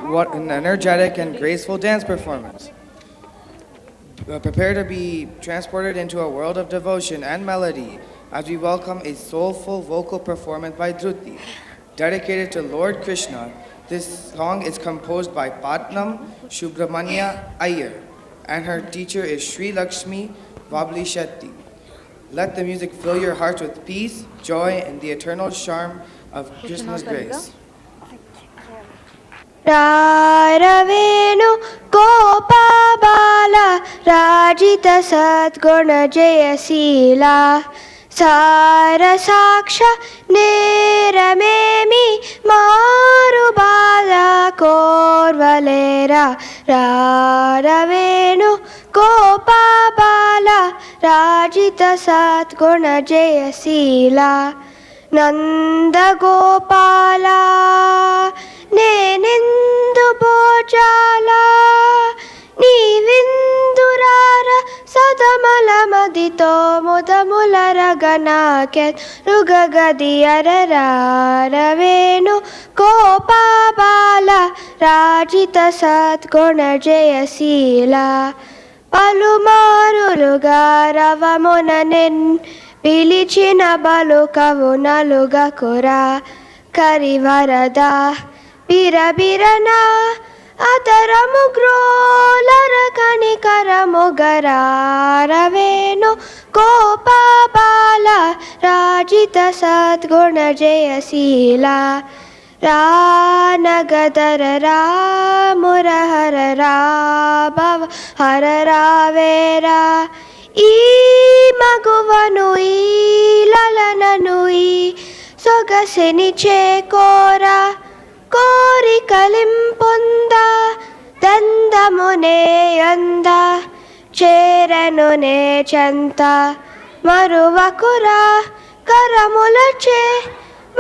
What an energetic and graceful dance performance. Prepare to be transported into a world of devotion and melody as we welcome a soulful vocal performance by Dhruti. Dedicated to Lord Krishna, this song is composed by Patnam Subramanya Iyer, and her teacher is Sri Lakshmi Vabli Shetty. Let the music fill your hearts with peace, joy, and the eternal charm of Krishna's grace. రారవేణు గోపాబాల రాజిత సద్గుణ జయశీల సారసాక్ష నేరమేమి మారు బాధ కోర్వలేరా రారవేణు గోపాబాల రాజిత సద్గుణ జయశీల నందగోపాల నేనెందు భోజాల నీవిందురార సదమల మదితో ముదములరగనాకె రుగగది అరరారవేణు గోపాబాల రాజిత సద్గుణ జయశీల పలుమారులుగా రవమున నిన్ పిలిచిన బలుకవు నలుగకురా కరివరద బిరబిరన అతరము గ్రోలర కణికరము గరారవేణు గోపాబాల రాజిత సద్గుణ జయశీల రానగదర రామురహర రాభవ హర రావేరా ఈ మగువను ఈ లలనను ఈ సొగసిని చేకోరా కోరికలింపొంద దందమునే అంద చేరనునే చంత మరువకురా కరములచే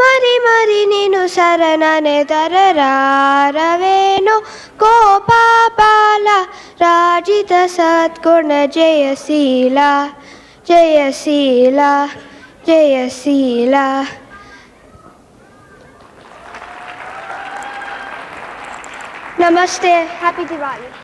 మరి మరి నిను శరణనే దరరారవేణు గోపాబాల రాజిత సద్గుణ Jayasheela Jayasheela Jayasheela. Namaste. Happy Diwali.